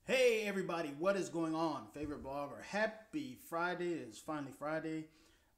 Hey everybody, what is going on? Favorite blogger, happy Friday. It's finally Friday.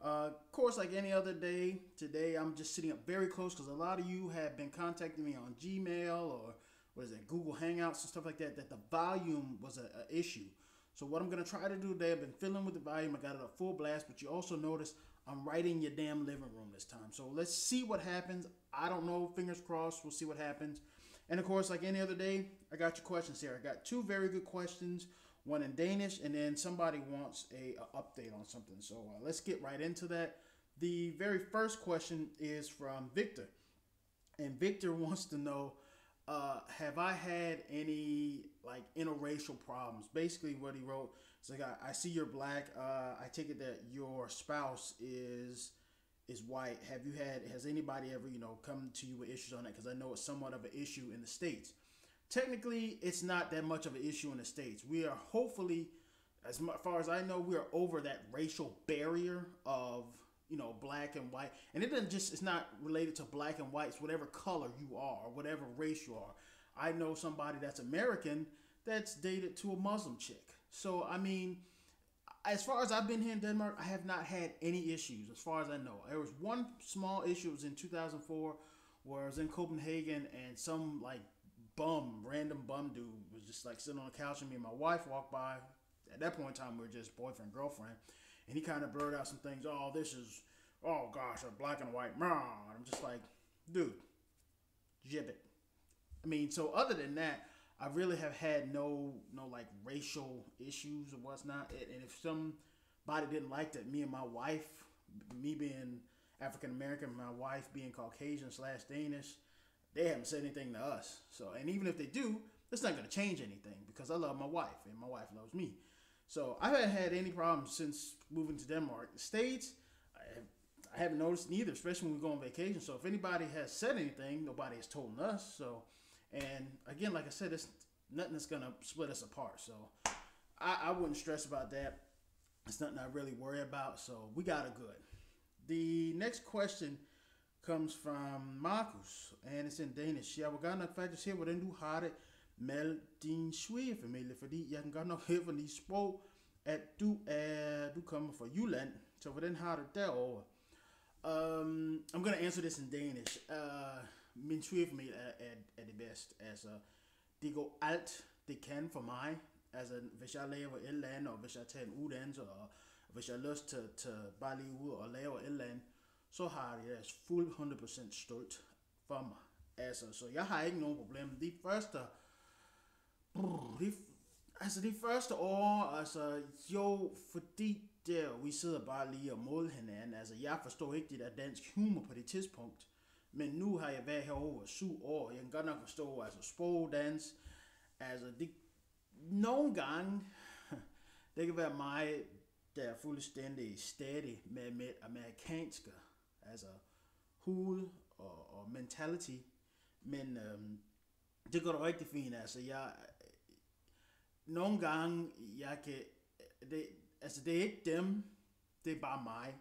Of course, like any other day, today I'm just sitting up very close because a lot of you have been contacting me on Gmail or what is it, Google Hangouts and stuff like that, that the volume was a issue. So what I'm going to try to do today, I've been fiddling with the volume. I got it at full blast, but you also notice I'm right in your damn living room this time. So let's see what happens. I don't know. Fingers crossed. We'll see what happens. And of course, like any other day, I got your questions here. I got two very good questions, one in Danish, and then somebody wants a update on something. So let's get right into that. The very first question is from Victor. And Victor wants to know, have I had any like interracial problems? Basically, what he wrote is like, I see you're black. I take it that your spouse is white. Has anybody ever come to you with issues on that? Because I know it's somewhat of an issue in the States. Technically, it's not that much of an issue in the States. We are hopefully, as far as I know, we are over that racial barrier of black and white. And it's not related to black and white. It's whatever color you are, or whatever race you are. I know somebody that's American that's dated to a Muslim chick. So, I mean, as far as I've been here in Denmark, I have not had any issues as far as I know. There was one small issue. It was in 2004 where I was in Copenhagen and some like random bum dude was just like sitting on the couch and me and my wife walked by. At that point in time, we were just boyfriend, girlfriend. And he kind of blurted out some things. Oh gosh, a black and white. And I'm just like, dude, gibbet. I mean, so other than that, I really have had no like racial issues or what's not. And if somebody didn't like that, me and my wife, me being African American, my wife being Caucasian / Danish, they haven't said anything to us. So, and even if they do, it's not going to change anything because I love my wife and my wife loves me. So I haven't had any problems since moving to Denmark. The States, I haven't noticed neither, especially when we go on vacation. So if anybody has said anything, nobody has told us. So. And again, like I said, it's nothing that's going to split us apart. So I wouldn't stress about that. It's nothing I really worry about. So we got it good. The next question comes from Markus, and it's in Danish. Jeg vil gerne nok faktisk høre, hvordan du har det med din svigerfamilie, fordi jeg kan godt nok høre fra dit sprog, at du kommer fra Jylland. Så hvordan har du det derovre? I'm going to answer this in Danish. Min svigerfamilie er det bedste. Altså, det går alt, det kan for mig. Altså, hvis jeg laver et eller andet, og hvis jeg tager en uddannelse, og hvis jeg har lyst til bare lige ud og lave et eller andet, så har de deres fuld 100% stolt for mig. Altså, så jeg har ikke nogen problemer. De første år, altså jo, fordi vi sidder bare lige og måler hinanden. Altså, jeg forstår ikke det der dansk humor på det tidspunkt. Men nu har jeg været herovre 7 år. Jeg kan godt nok forstå, altså sprog, dans. Altså, nogle gange, det kan være mig, der er fuldstændig stadig med amerikanske, altså hoved og mentality. Men det går da rigtig fint. Altså, nogle gange, det er ikke dem, det er bare mig.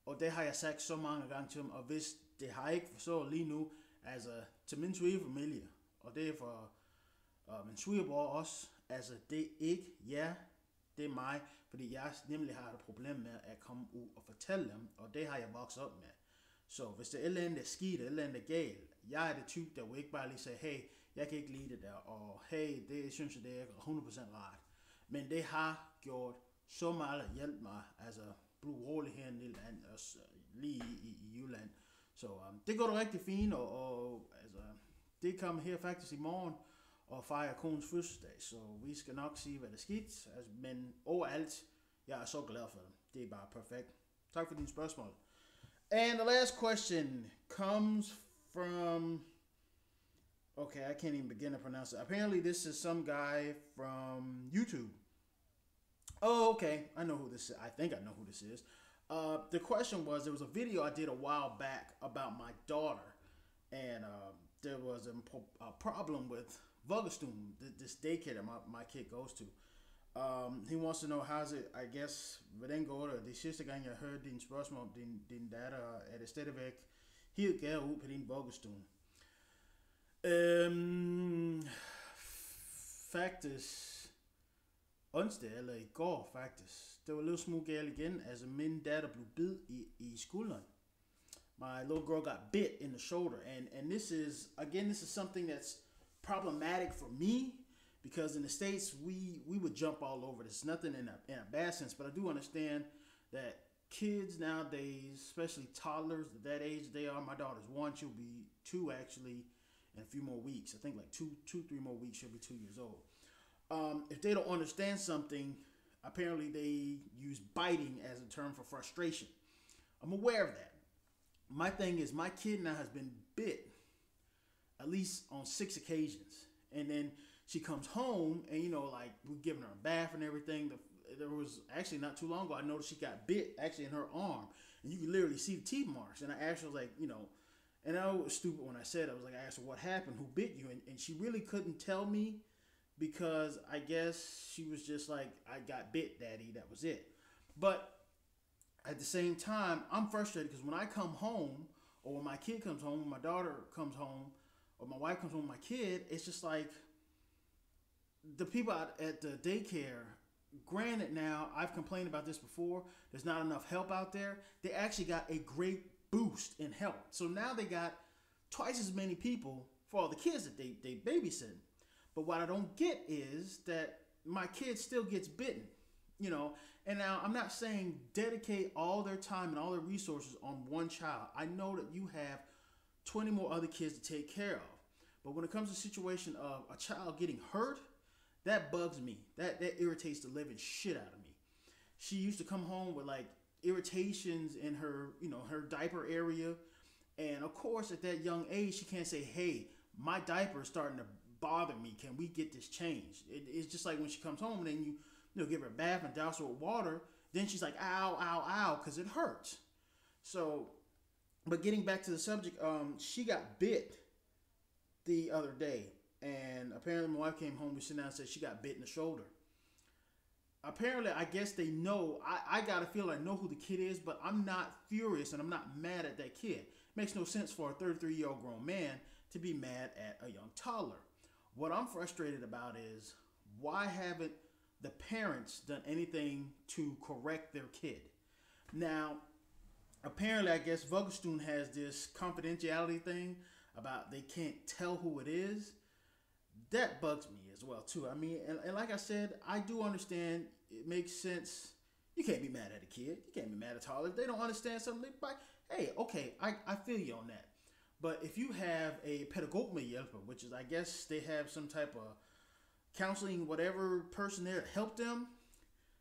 Og det har jeg sagt så mange gange til dem, og hvis det har jeg ikke forstået lige nu, altså til min svigerfamilie, og det er for min svigerbror også, altså det er ikke jer, det er mig, fordi jeg nemlig har et problem med at komme ud og fortælle dem, og det har jeg vokset op med. Så hvis det er et eller andet, der er skidt, et eller andet, der er galt, jeg er det type, der vil ikke bare lige sige, hey, jeg kan ikke lide det der, og hey, det synes jeg, det er 100% rart. Men det har gjort så meget at hjælpe mig, altså blive rolig her en lille land, også lige i Jylland. Så det går da rigtig fint, og altså, det kommer her faktisk i morgen og fejrer konens fødselsdag, så vi skal nok sige, hvad der skete. Altså, men overalt, jeg er så glad for det. Det er bare perfekt. Tak for dine spørgsmål. And the last question comes from... Okay, I can't even begin to pronounce it. Apparently this is some guy from YouTube. Oh, okay. I know who this is. I think I know who this is. The question was, there was a video I did a while back about my daughter. And there was a problem with vuggestuen, this daycare that my kid goes to. He wants to know, how's it, I guess, hvordan går det? Det sidste gang, jeg hørte din spørgsmål om din datter, er det stadigvæk helt gær ud på din vuggestuen? Faktisk onsdag, eller i går faktisk, det var lidt smule galt igen. Altså min datter blev bid i skulderen. My little girl got bit in the shoulder, and this is again, this is something that's problematic for me because in the States we would jump all over this. Nothing in a bad sense, but I do understand that kids nowadays, especially toddlers at that age they are. My daughter's 1; she'll be 2 actually in a few more weeks. I think like 3 more weeks she'll be 2 years old. If they don't understand something, apparently they use biting as a term for frustration. I'm aware of that. My thing is, my kid now has been bit at least on 6 occasions, and then she comes home, and like we're giving her a bath and everything. There was actually not too long ago, I noticed she got bit actually in her arm, and you can literally see the teeth marks. And I asked her, like, and I was stupid when I said it. I was like, I asked her what happened, who bit you, and she really couldn't tell me because I guess she was just like, I got bit, Daddy. That was it. But at the same time, I'm frustrated because when I come home, or when my kid comes home, when my daughter comes home, or my wife comes home with my kid, it's just like the people at the daycare. Granted, now I've complained about this before. There's not enough help out there. They actually got a great boost in help. So now they got twice as many people for all the kids that they babysit. But what I don't get is that my kid still gets bitten. And now I'm not saying dedicate all their time and all their resources on one child. I know that you have 20 more other kids to take care of. But when it comes to the situation of a child getting hurt, that bugs me. That irritates the living shit out of me. She used to come home with like irritations in her, her diaper area. And of course, at that young age, she can't say, hey, my diaper is starting to bother me. Can we get this changed? It's just like when she comes home and then you give her a bath and douse her with water. Then she's like, ow, ow, ow, because it hurts. So, but getting back to the subject, she got bit the other day. And apparently my wife came home, we sat down and said she got bit in the shoulder. Apparently, I guess they know, I got to feel I know who the kid is, but I'm not furious and I'm not mad at that kid. It makes no sense for a 33-year-old grown man to be mad at a young toddler. What I'm frustrated about is, why haven't the parents done anything to correct their kid? Now, apparently, I guess Vuggestuen has this confidentiality thing about they can't tell who it is. That bugs me as well, too. I mean, and like I said, I do understand. It makes sense. You can't be mad at a kid. You can't be mad at a toddler. If they don't understand something, hey, okay, I feel you on that. But if you have a pedagogmehjælper, which is, I guess, they have some type of counseling, whatever person there to help them,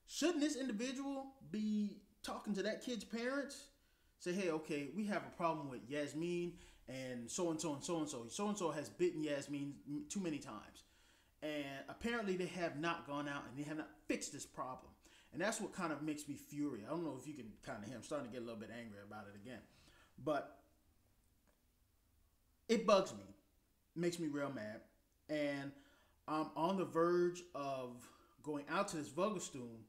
shouldn't this individual be talking to that kid's parents? Say, hey, okay, we have a problem with Yasmin and so-and-so and so-and-so. So-and-so has bitten Yasmin too many times. And apparently they have not gone out and they have not fixed this problem. And that's what kind of makes me furious. I don't know if you can kind of hear, I'm starting to get a little bit angry about it again. But it bugs me. It makes me real mad. And I'm on the verge of going out to this Vuggestuen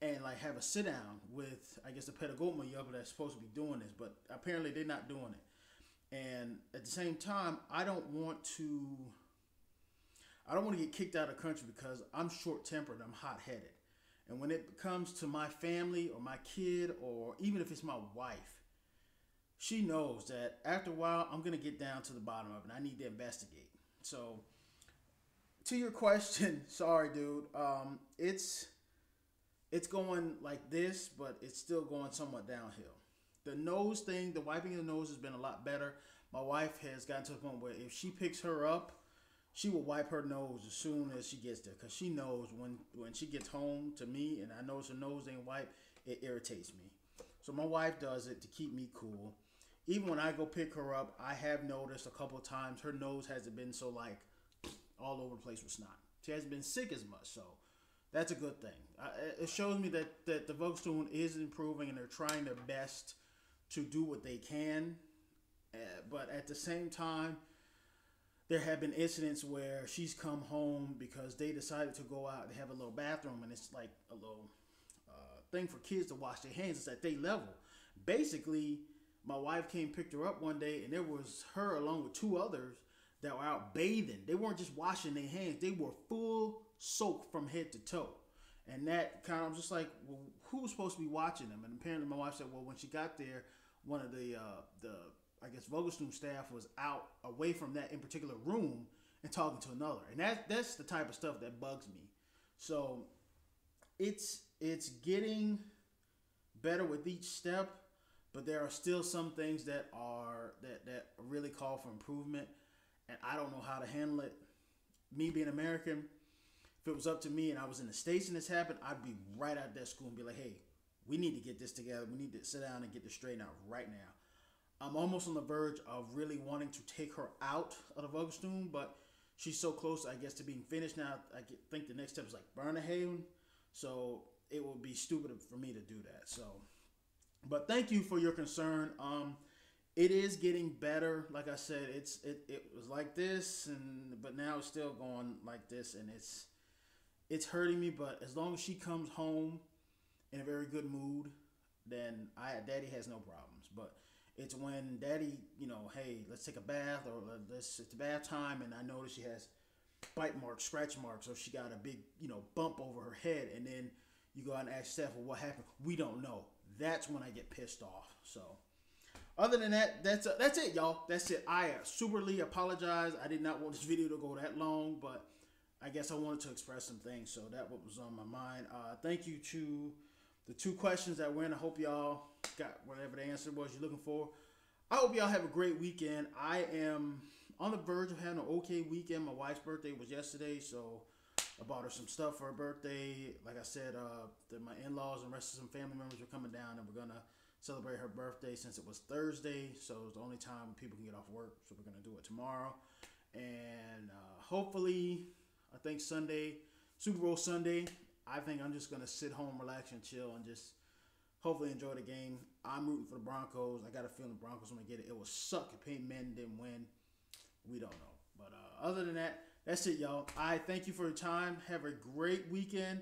and like have a sit down with, I guess, the pedagogmehjælper that's supposed to be doing this, but apparently they're not doing it. And at the same time, I don't want to get kicked out of the country because I'm short-tempered, I'm hot-headed. And when it comes to my family or my kid, or even if it's my wife, she knows that after a while, I'm going to get down to the bottom of it, and I need to investigate. So, to your question, sorry, dude, it's going like this, but it's still going somewhat downhill. The nose thing, the wiping of the nose has been a lot better. My wife has gotten to the point where if she picks her up, she will wipe her nose as soon as she gets there, because she knows when she gets home to me and I notice her nose ain't wiped, it irritates me. So my wife does it to keep me cool. Even when I go pick her up, I have noticed a couple of times her nose hasn't been so like all over the place with snot. She hasn't been sick as much, so that's a good thing. It shows me that the Vuggestuen is improving and they're trying their best to do what they can. But at the same time, there have been incidents where she's come home because they decided to go out and have a little bathroom, and it's like a little thing for kids to wash their hands. It's at their level. Basically, my wife came picked her up one day, and there was her along with 2 others that were out bathing. They weren't just washing their hands. They were full soaked from head to toe. And that kind of, I'm just like, well, who was supposed to be watching them? And apparently my wife said, well, when she got there, one of the I guess Vogelsnoom staff was out away from that in particular room and talking to another. And that's the type of stuff that bugs me. So it's getting better with each step, but there are still some things that really call for improvement, and I don't know how to handle it. Me being American, if it was up to me and I was in the States and this happened, I'd be right out of that school and be like, hey, we need to get this together. We need to sit down and get this straightened out right now. I'm almost on the verge of really wanting to take her out of the Vogelsnoom, but she's so close, I guess, to being finished now. Think the next step is like Bernhaven, so it would be stupid for me to do that. So, but thank you for your concern. It is getting better. Like I said, it was like this, but now it's still going like this, and it's hurting me. But as long as she comes home in a very good mood, then Daddy has no problems. But it's when Daddy, hey, let's take a bath, or it's bath time, and I notice she has bite marks, scratch marks, or she got a big, bump over her head, and then you go out and ask Steph, well, what happened? We don't know. That's when I get pissed off. So, other than that, that's it, y'all. That's it. I superly apologize. I did not want this video to go that long, but I guess I wanted to express some things, so that was on my mind. Thank you to the 2 questions that were in. I hope y'all got whatever the answer was you're looking for. I hope y'all have a great weekend. I am on the verge of having an okay weekend. My wife's birthday was yesterday, so I bought her some stuff for her birthday. Like I said, my in-laws and the rest of some family members are coming down, and we're going to celebrate her birthday since it was Thursday. So it's the only time people can get off work, so we're going to do it tomorrow. And hopefully, I think Sunday, Super Bowl Sunday, I think I'm just going to sit home, relax, and chill, and just hopefully enjoy the game. I'm rooting for the Broncos. I got a feeling the Broncos going to get it. It will suck if Peyton Manning didn't win. We don't know. But other than that, that's it, y'all. I thank you for your time. Have a great weekend.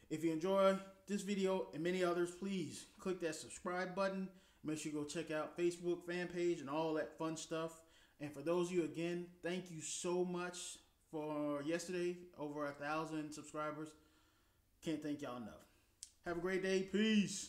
If you enjoy this video and many others, please click that subscribe button. Make sure you go check out Facebook fan page and all that fun stuff. And for those of you, again, thank you so much for yesterday. Over 1,000 subscribers. Can't thank y'all enough. Have a great day. Peace.